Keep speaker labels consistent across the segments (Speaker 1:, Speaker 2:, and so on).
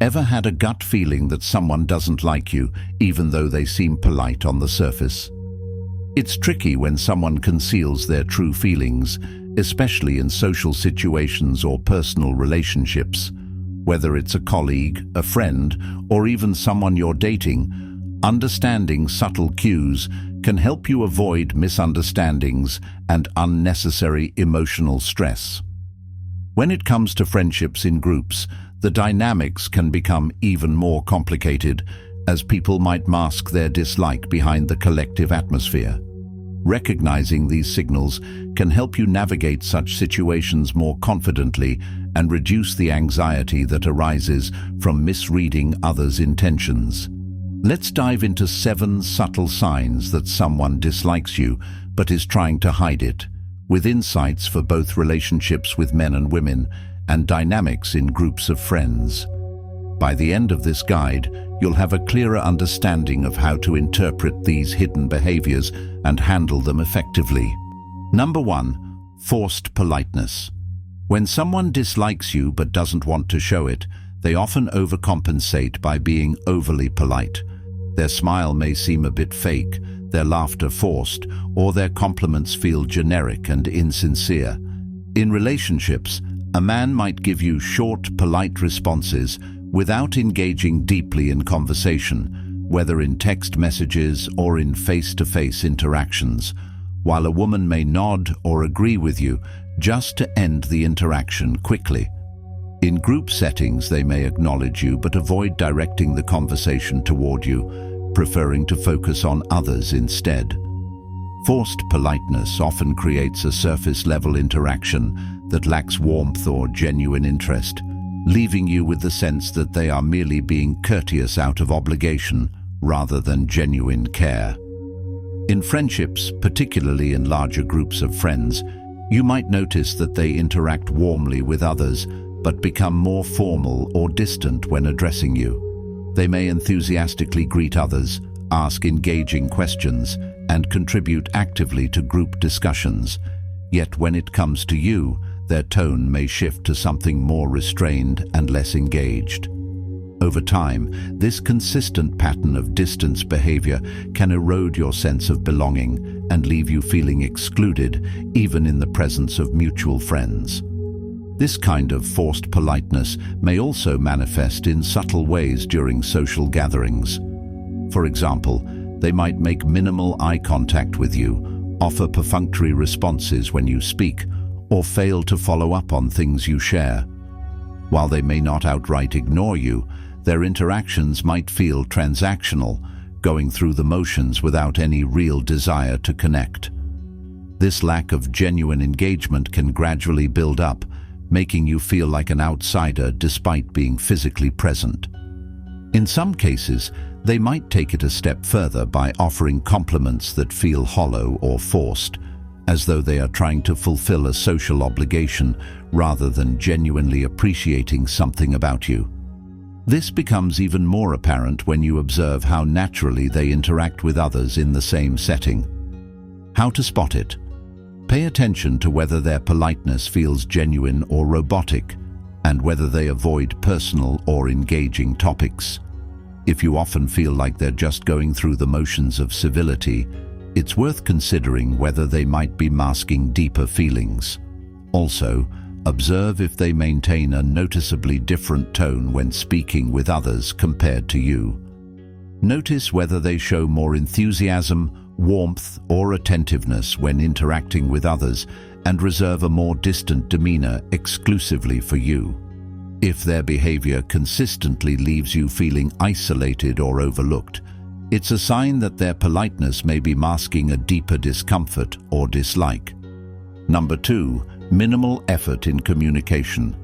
Speaker 1: Ever had a gut feeling that someone doesn't like you, even though they seem polite on the surface? It's tricky when someone conceals their true feelings, especially in social situations or personal relationships. Whether it's a colleague, a friend, or even someone you're dating, understanding subtle cues can help you avoid misunderstandings and unnecessary emotional stress. When it comes to friendships in groups, the dynamics can become even more complicated, as people might mask their dislike behind the collective atmosphere. Recognizing these signals can help you navigate such situations more confidently and reduce the anxiety that arises from misreading others' intentions. Let's dive into 7 subtle signs that someone dislikes you but is trying to hide it, with insights for both relationships with men and women and dynamics in groups of friends. By the end of this guide, you'll have a clearer understanding of how to interpret these hidden behaviors and handle them effectively. Number 1. Forced politeness. When someone dislikes you but doesn't want to show it, they often overcompensate by being overly polite. Their smile may seem a bit fake, their laughter forced, or their compliments feel generic and insincere. In relationships, a man might give you short, polite responses without engaging deeply in conversation, whether in text messages or in face-to-face interactions, while a woman may nod or agree with you just to end the interaction quickly. In group settings, they may acknowledge you but avoid directing the conversation toward you, preferring to focus on others instead. Forced politeness often creates a surface-level interaction that lacks warmth or genuine interest, leaving you with the sense that they are merely being courteous out of obligation rather than genuine care. In friendships, particularly in larger groups of friends, you might notice that they interact warmly with others but become more formal or distant when addressing you. They may enthusiastically greet others, ask engaging questions, and contribute actively to group discussions. Yet when it comes to you, their tone may shift to something more restrained and less engaged. Over time, this consistent pattern of distance behavior can erode your sense of belonging and leave you feeling excluded, even in the presence of mutual friends. This kind of forced politeness may also manifest in subtle ways during social gatherings. For example, they might make minimal eye contact with you, offer perfunctory responses when you speak, or fail to follow up on things you share. While they may not outright ignore you, their interactions might feel transactional, going through the motions without any real desire to connect. This lack of genuine engagement can gradually build up, making you feel like an outsider despite being physically present. In some cases, they might take it a step further by offering compliments that feel hollow or forced, as though they are trying to fulfill a social obligation rather than genuinely appreciating something about you. This becomes even more apparent when you observe how naturally they interact with others in the same setting. How to spot it? Pay attention to whether their politeness feels genuine or robotic, and whether they avoid personal or engaging topics. If you often feel like they're just going through the motions of civility, it's worth considering whether they might be masking deeper feelings. Also, observe if they maintain a noticeably different tone when speaking with others compared to you. Notice whether they show more enthusiasm, warmth, or attentiveness when interacting with others, and reserve a more distant demeanor exclusively for you. If their behavior consistently leaves you feeling isolated or overlooked, it's a sign that their politeness may be masking a deeper discomfort or dislike. Number 2. Minimal effort in communication.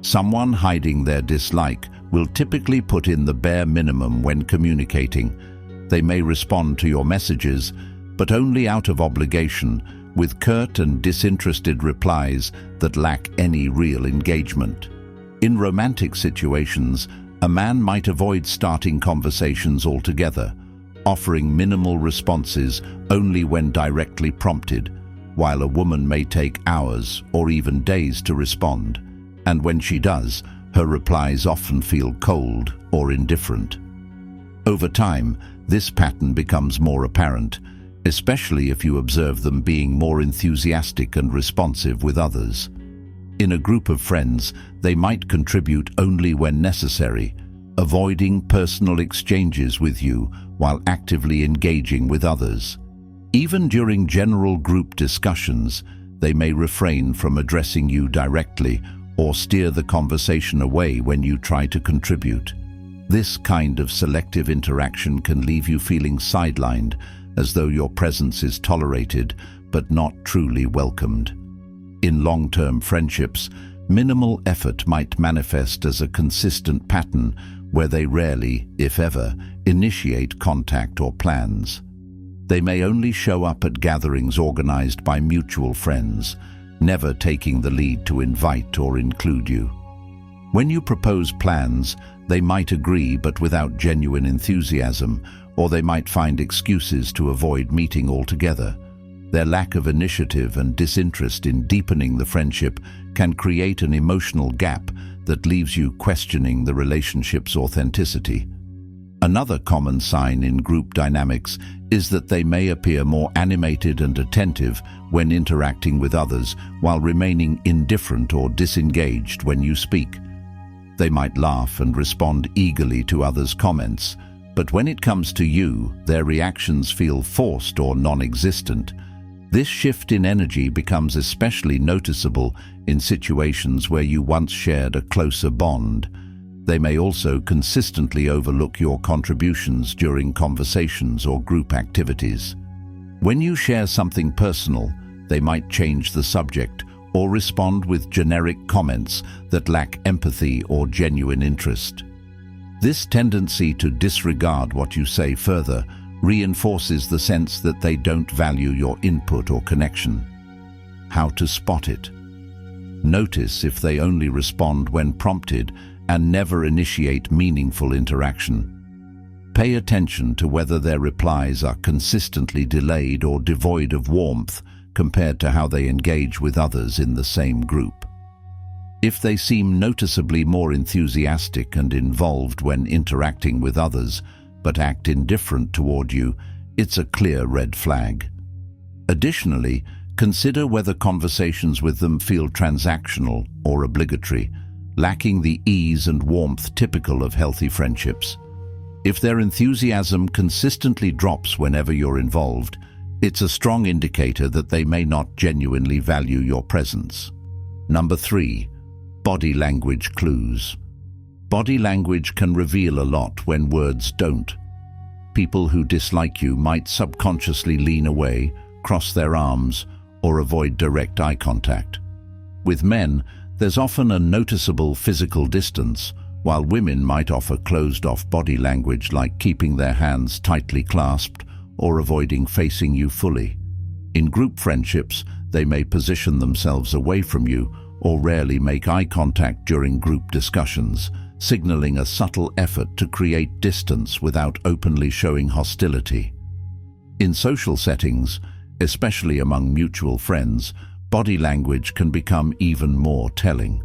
Speaker 1: Someone hiding their dislike will typically put in the bare minimum when communicating. They may respond to your messages, but only out of obligation, with curt and disinterested replies that lack any real engagement. In romantic situations, a man might avoid starting conversations altogether, offering minimal responses only when directly prompted, while a woman may take hours or even days to respond, and when she does, Her replies often feel cold or indifferent. Over time, this pattern becomes more apparent, especially if you observe them being more enthusiastic and responsive with others. In a group of friends, they might contribute only when necessary, avoiding personal exchanges with you while actively engaging with others. Even during general group discussions, they may refrain from addressing you directly or steer the conversation away when you try to contribute. This kind of selective interaction can leave you feeling sidelined, as though your presence is tolerated but not truly welcomed. In long-term friendships, minimal effort might manifest as a consistent pattern where they rarely, if ever, initiate contact or plans. They may only show up at gatherings organized by mutual friends, never taking the lead to invite or include you. When you propose plans, they might agree but without genuine enthusiasm, or they might find excuses to avoid meeting altogether. Their lack of initiative and disinterest in deepening the friendship can create an emotional gap that leaves you questioning the relationship's authenticity. Another common sign in group dynamics is that they may appear more animated and attentive when interacting with others while remaining indifferent or disengaged when you speak. They might laugh and respond eagerly to others' comments, but when it comes to you, their reactions feel forced or non-existent. This shift in energy becomes especially noticeable in situations where you once shared a closer bond. They may also consistently overlook your contributions during conversations or group activities. When you share something personal, they might change the subject or respond with generic comments that lack empathy or genuine interest. This tendency to disregard what you say further reinforces the sense that they don't value your input or connection. How to spot it? Notice if they only respond when prompted and never initiate meaningful interaction. Pay attention to whether their replies are consistently delayed or devoid of warmth compared to how they engage with others in the same group. If they seem noticeably more enthusiastic and involved when interacting with others, but act indifferent toward you, it's a clear red flag. Additionally, consider whether conversations with them feel transactional or obligatory, lacking the ease and warmth typical of healthy friendships. If their enthusiasm consistently drops whenever you're involved, it's a strong indicator that they may not genuinely value your presence. Number 3. Body language clues. Body language can reveal a lot when words don't. People who dislike you might subconsciously lean away, cross their arms, or avoid direct eye contact. With men, there's often a noticeable physical distance, while women might offer closed-off body language like keeping their hands tightly clasped or avoiding facing you fully. In group friendships, they may position themselves away from you or rarely make eye contact during group discussions, signaling a subtle effort to create distance without openly showing hostility. In social settings, especially among mutual friends, body language can become even more telling.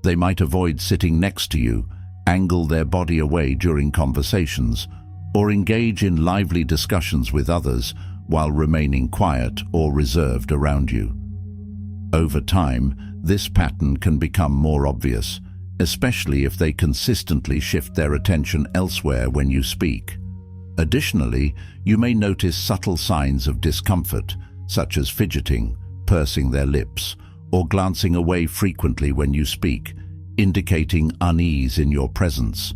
Speaker 1: They might avoid sitting next to you, angle their body away during conversations, or engage in lively discussions with others while remaining quiet or reserved around you. Over time, this pattern can become more obvious, especially if they consistently shift their attention elsewhere when you speak. Additionally, you may notice subtle signs of discomfort, such as fidgeting, pursing their lips, or glancing away frequently when you speak, indicating unease in your presence.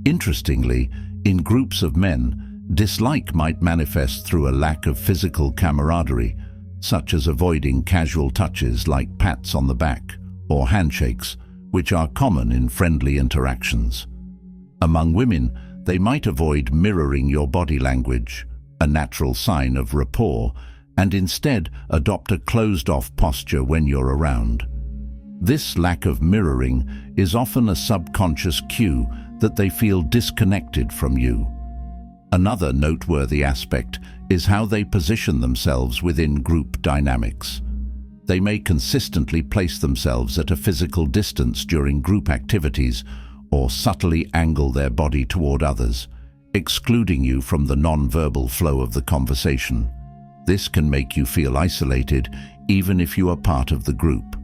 Speaker 1: Interestingly, in groups of men, dislike might manifest through a lack of physical camaraderie, such as avoiding casual touches like pats on the back or handshakes, which are common in friendly interactions. Among women, they might avoid mirroring your body language, a natural sign of rapport, and instead adopt a closed-off posture when you're around. This lack of mirroring is often a subconscious cue that they feel disconnected from you. Another noteworthy aspect is how they position themselves within group dynamics. they may consistently place themselves at a physical distance during group activities or subtly angle their body toward others, excluding you from the non-verbal flow of the conversation. This can make you feel isolated even if you are part of the group.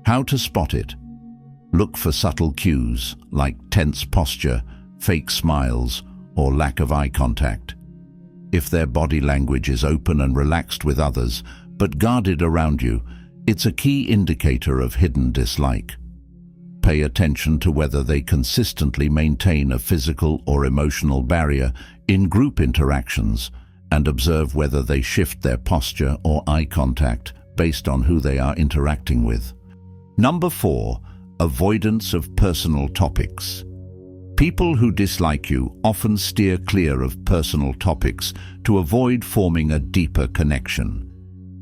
Speaker 1: How to spot it? Look for subtle cues like tense posture, fake smiles, or lack of eye contact. If their body language is open and relaxed with others, but guarded around you, it's a key indicator of hidden dislike. Pay attention to whether they consistently maintain a physical or emotional barrier in group interactions, and observe whether they shift their posture or eye contact based on who they are interacting with. Number 4. Avoidance of personal topics. People who dislike you often steer clear of personal topics to avoid forming a deeper connection.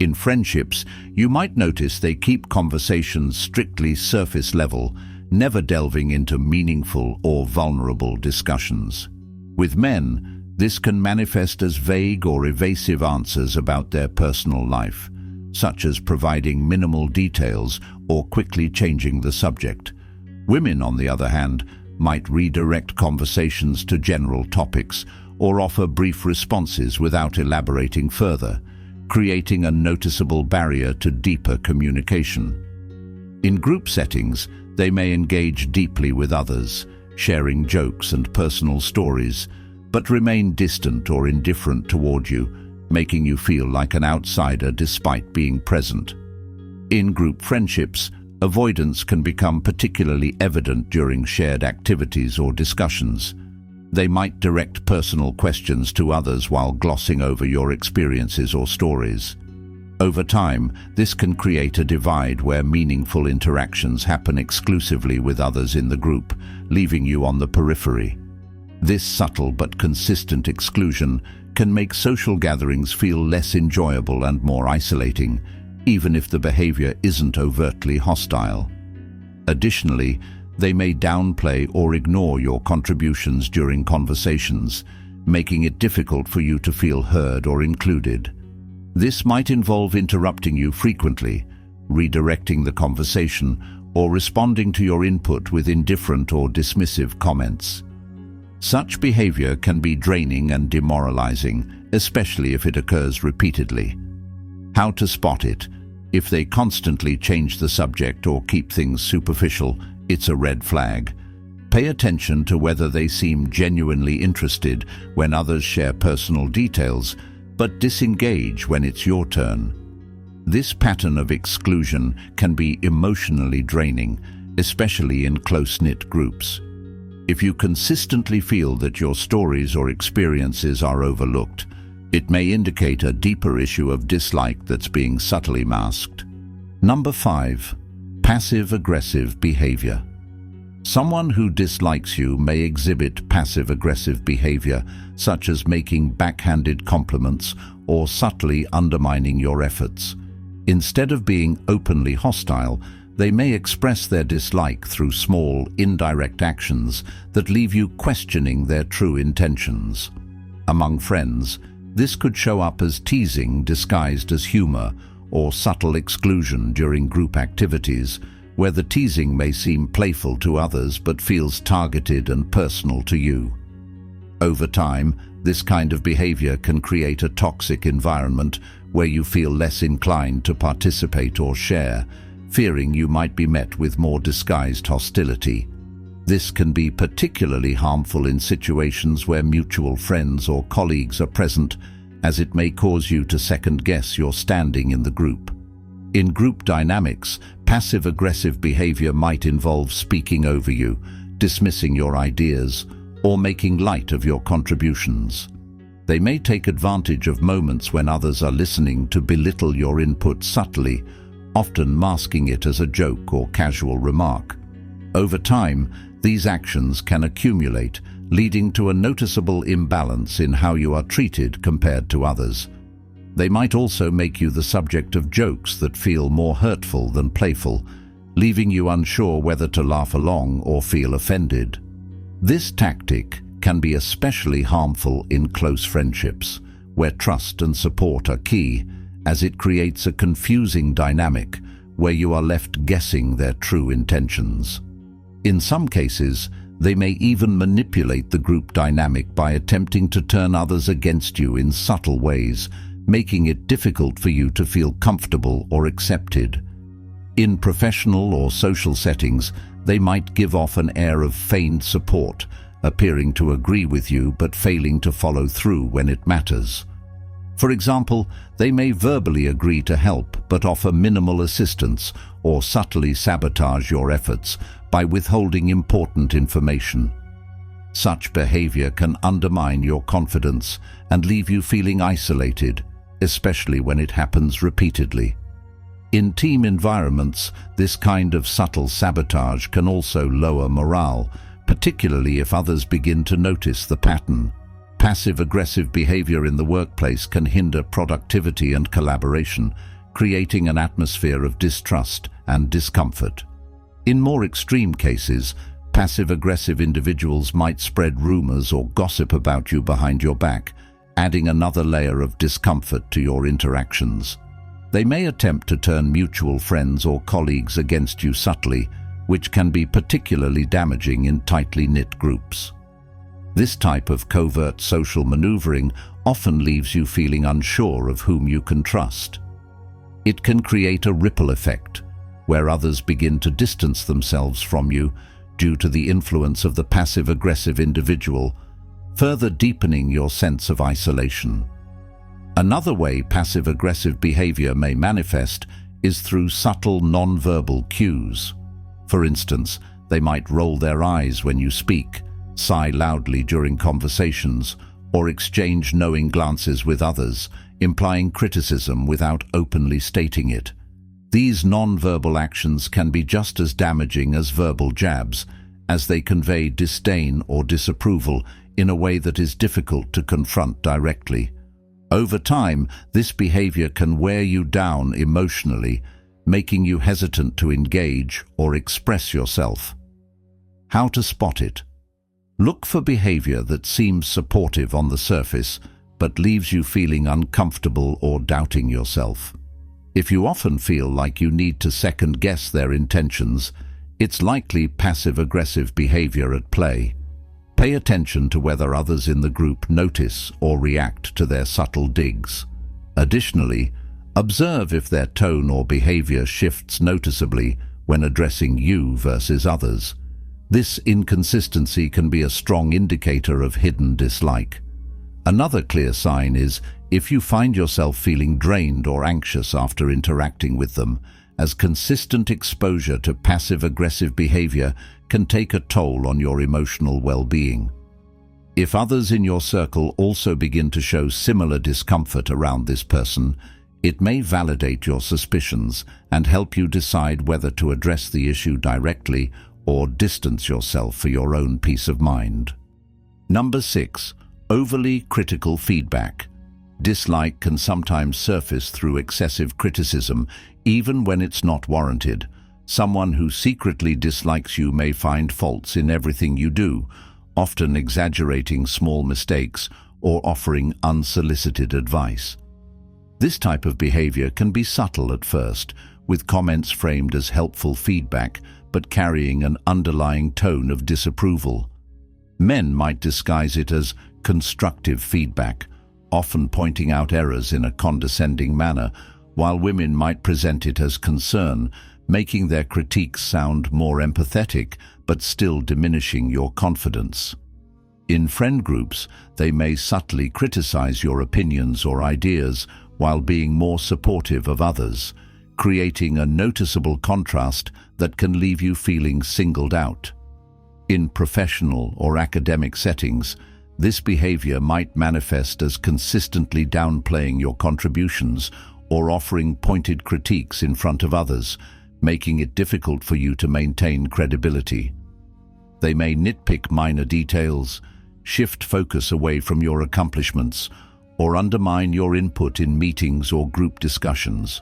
Speaker 1: In friendships, you might notice they keep conversations strictly surface level, never delving into meaningful or vulnerable discussions. With men, this can manifest as vague or evasive answers about their personal life, such as providing minimal details or quickly changing the subject. Women, on the other hand, might redirect conversations to general topics or offer brief responses without elaborating further, creating a noticeable barrier to deeper communication. In group settings, they may engage deeply with others, sharing jokes and personal stories, but remain distant or indifferent toward you, making you feel like an outsider despite being present. In group friendships, avoidance can become particularly evident during shared activities or discussions. They might direct personal questions to others while glossing over your experiences or stories. Over time, this can create a divide where meaningful interactions happen exclusively with others in the group, leaving you on the periphery. This subtle but consistent exclusion can make social gatherings feel less enjoyable and more isolating, even if the behavior isn't overtly hostile. Additionally, they may downplay or ignore your contributions during conversations, making it difficult for you to feel heard or included. This might involve interrupting you frequently, redirecting the conversation, or responding to your input with indifferent or dismissive comments. Such behavior can be draining and demoralizing, especially if it occurs repeatedly. How to spot it? If they constantly change the subject or keep things superficial, it's a red flag. Pay attention to whether they seem genuinely interested when others share personal details, but disengage when it's your turn. This pattern of exclusion can be emotionally draining, especially in close-knit groups. If you consistently feel that your stories or experiences are overlooked, it may indicate a deeper issue of dislike that's being subtly masked. Number 5. Passive-aggressive behavior. Someone who dislikes you may exhibit passive-aggressive behavior, such as making backhanded compliments or subtly undermining your efforts. Instead of being openly hostile, they may express their dislike through small, indirect actions that leave you questioning their true intentions. Among friends, this could show up as teasing disguised as humor or subtle exclusion during group activities, where the teasing may seem playful to others but feels targeted and personal to you. Over time, this kind of behavior can create a toxic environment where you feel less inclined to participate or share, fearing you might be met with more disguised hostility. This can be particularly harmful in situations where mutual friends or colleagues are present, as it may cause you to second-guess your standing in the group. In group dynamics, passive-aggressive behavior might involve speaking over you, dismissing your ideas, or making light of your contributions. They may take advantage of moments when others are listening to belittle your input subtly, often masking it as a joke or casual remark. Over time, these actions can accumulate, leading to a noticeable imbalance in how you are treated compared to others. They might also make you the subject of jokes that feel more hurtful than playful, leaving you unsure whether to laugh along or feel offended. This tactic can be especially harmful in close friendships, where trust and support are key, as it creates a confusing dynamic where you are left guessing their true intentions. In some cases, they may even manipulate the group dynamic by attempting to turn others against you in subtle ways, making it difficult for you to feel comfortable or accepted. In professional or social settings, they might give off an air of feigned support, appearing to agree with you but failing to follow through when it matters. For example, they may verbally agree to help but offer minimal assistance or subtly sabotage your efforts by withholding important information. Such behavior can undermine your confidence and leave you feeling isolated, especially when it happens repeatedly. In team environments, this kind of subtle sabotage can also lower morale, particularly if others begin to notice the pattern. Passive-aggressive behavior in the workplace can hinder productivity and collaboration, creating an atmosphere of distrust and discomfort. In more extreme cases, passive-aggressive individuals might spread rumors or gossip about you behind your back, adding another layer of discomfort to your interactions. They may attempt to turn mutual friends or colleagues against you subtly, which can be particularly damaging in tightly knit groups. This type of covert social maneuvering often leaves you feeling unsure of whom you can trust. It can create a ripple effect, where others begin to distance themselves from you due to the influence of the passive-aggressive individual, further deepening your sense of isolation. Another way passive-aggressive behavior may manifest is through subtle non-verbal cues. For instance, they might roll their eyes when you speak, sigh loudly during conversations, or exchange knowing glances with others, implying criticism without openly stating it. These non-verbal actions can be just as damaging as verbal jabs, as they convey disdain or disapproval in a way that is difficult to confront directly. Over time, this behavior can wear you down emotionally, making you hesitant to engage or express yourself. How to spot it? Look for behavior that seems supportive on the surface, but leaves you feeling uncomfortable or doubting yourself. If you often feel like you need to second-guess their intentions, it's likely passive-aggressive behavior at play. Pay attention to whether others in the group notice or react to their subtle digs. Additionally, observe if their tone or behavior shifts noticeably when addressing you versus others. This inconsistency can be a strong indicator of hidden dislike. Another clear sign is if you find yourself feeling drained or anxious after interacting with them, as consistent exposure to passive-aggressive behavior can take a toll on your emotional well-being. If others in your circle also begin to show similar discomfort around this person, it may validate your suspicions and help you decide whether to address the issue directly or distance yourself for your own peace of mind. Number 6. Overly critical feedback. Dislike can sometimes surface through excessive criticism, even when it's not warranted. Someone who secretly dislikes you may find faults in everything you do, often exaggerating small mistakes or offering unsolicited advice. This type of behavior can be subtle at first, with comments framed as helpful feedback but carrying an underlying tone of disapproval. Men might disguise it as constructive feedback, often pointing out errors in a condescending manner, while women might present it as concern, making their critiques sound more empathetic but still diminishing your confidence. In friend groups, they may subtly criticize your opinions or ideas while being more supportive of others, creating a noticeable contrast that can leave you feeling singled out. In professional or academic settings, this behavior might manifest as consistently downplaying your contributions or offering pointed critiques in front of others, making it difficult for you to maintain credibility. They may nitpick minor details, shift focus away from your accomplishments, or undermine your input in meetings or group discussions.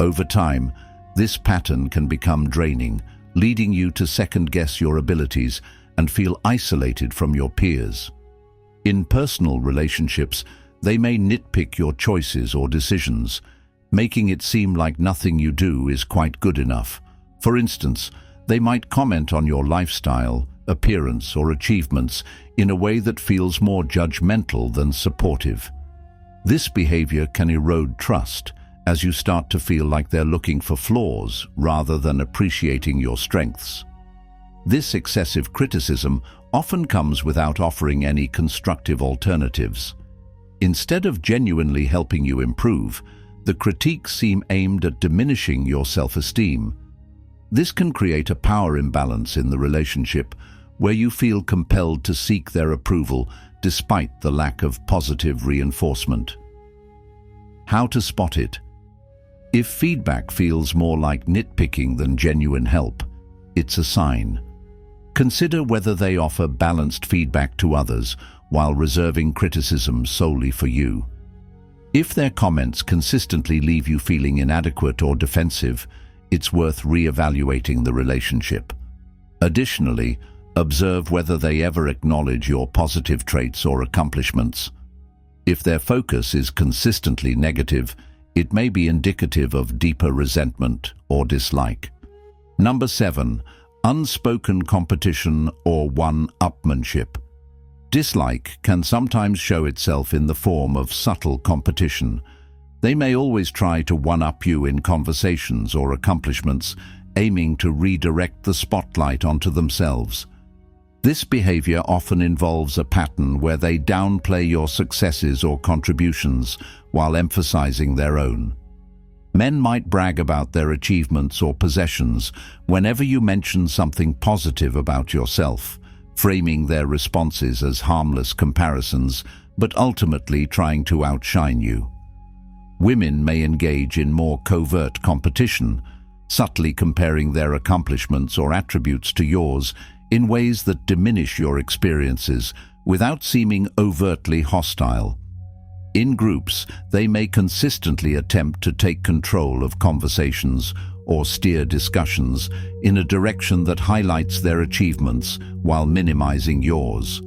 Speaker 1: Over time, this pattern can become draining, leading you to second-guess your abilities and feel isolated from your peers. In personal relationships, they may nitpick your choices or decisions, making it seem like nothing you do is quite good enough. For instance, they might comment on your lifestyle, appearance, or achievements in a way that feels more judgmental than supportive. This behavior can erode trust, as you start to feel like they're looking for flaws rather than appreciating your strengths. This excessive criticism often comes without offering any constructive alternatives. Instead of genuinely helping you improve, the critiques seem aimed at diminishing your self-esteem. This can create a power imbalance in the relationship, where you feel compelled to seek their approval despite the lack of positive reinforcement. How to spot it? If feedback feels more like nitpicking than genuine help, it's a sign. Consider whether they offer balanced feedback to others while reserving criticism solely for you. If their comments consistently leave you feeling inadequate or defensive, it's worth re-evaluating the relationship. Additionally, observe whether they ever acknowledge your positive traits or accomplishments. If their focus is consistently negative, it may be indicative of deeper resentment or dislike. Number 7. Unspoken competition or one-upmanship. Dislike can sometimes show itself in the form of subtle competition. They may always try to one-up you in conversations or accomplishments, aiming to redirect the spotlight onto themselves. This behavior often involves a pattern where they downplay your successes or contributions while emphasizing their own. Men might brag about their achievements or possessions whenever you mention something positive about yourself, framing their responses as harmless comparisons, but ultimately trying to outshine you. Women may engage in more covert competition, subtly comparing their accomplishments or attributes to yours in ways that diminish your experiences without seeming overtly hostile. In groups, they may consistently attempt to take control of conversations or steer discussions in a direction that highlights their achievements while minimizing yours.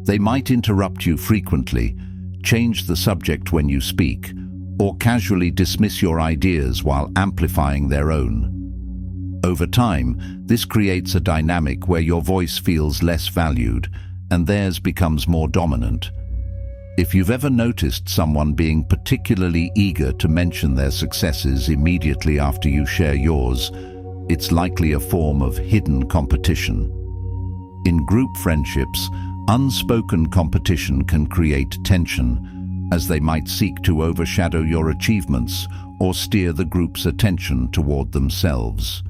Speaker 1: They might interrupt you frequently, change the subject when you speak, or casually dismiss your ideas while amplifying their own. Over time, this creates a dynamic where your voice feels less valued and theirs becomes more dominant. If you've ever noticed someone being particularly eager to mention their successes immediately after you share yours, it's likely a form of hidden competition. In group friendships, unspoken competition can create tension, as they might seek to overshadow your achievements or steer the group's attention toward themselves.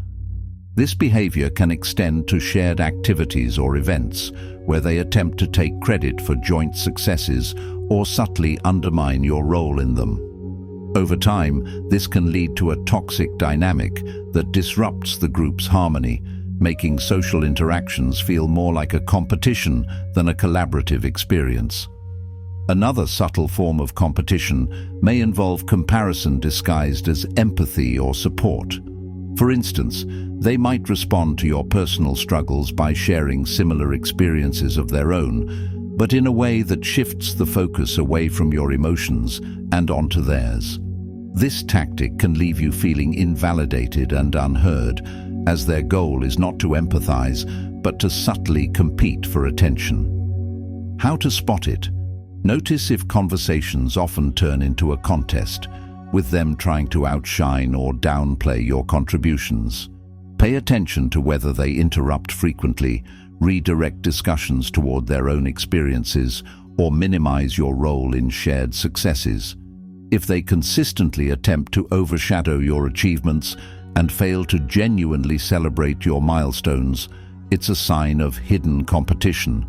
Speaker 1: This behavior can extend to shared activities or events, where they attempt to take credit for joint successes or subtly undermine your role in them. Over time, this can lead to a toxic dynamic that disrupts the group's harmony, making social interactions feel more like a competition than a collaborative experience. Another subtle form of competition may involve comparison disguised as empathy or support. For instance, they might respond to your personal struggles by sharing similar experiences of their own, but in a way that shifts the focus away from your emotions and onto theirs. This tactic can leave you feeling invalidated and unheard, as their goal is not to empathize, but to subtly compete for attention. How to spot it? Notice if conversations often turn into a contest, with them trying to outshine or downplay your contributions. Pay attention to whether they interrupt frequently, redirect discussions toward their own experiences, or minimize your role in shared successes. If they consistently attempt to overshadow your achievements and fail to genuinely celebrate your milestones, it's a sign of hidden competition.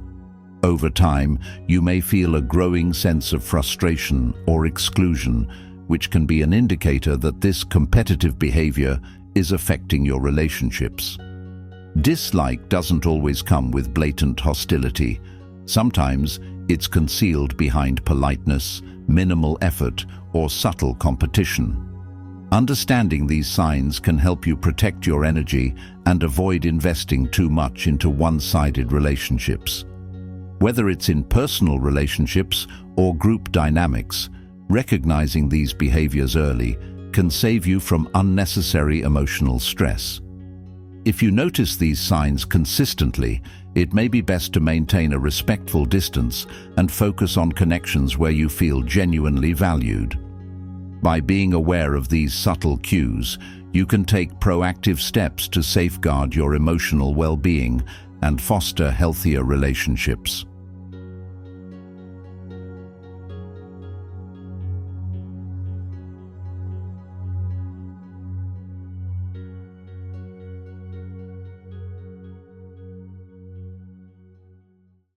Speaker 1: Over time, you may feel a growing sense of frustration or exclusion, which can be an indicator that this competitive behavior is affecting your relationships. Dislike doesn't always come with blatant hostility. Sometimes it's concealed behind politeness, minimal effort, or subtle competition. Understanding these signs can help you protect your energy and avoid investing too much into one-sided relationships. Whether it's in personal relationships or group dynamics, recognizing these behaviors early can save you from unnecessary emotional stress. If you notice these signs consistently, it may be best to maintain a respectful distance and focus on connections where you feel genuinely valued. By being aware of these subtle cues, you can take proactive steps to safeguard your emotional well-being and foster healthier relationships.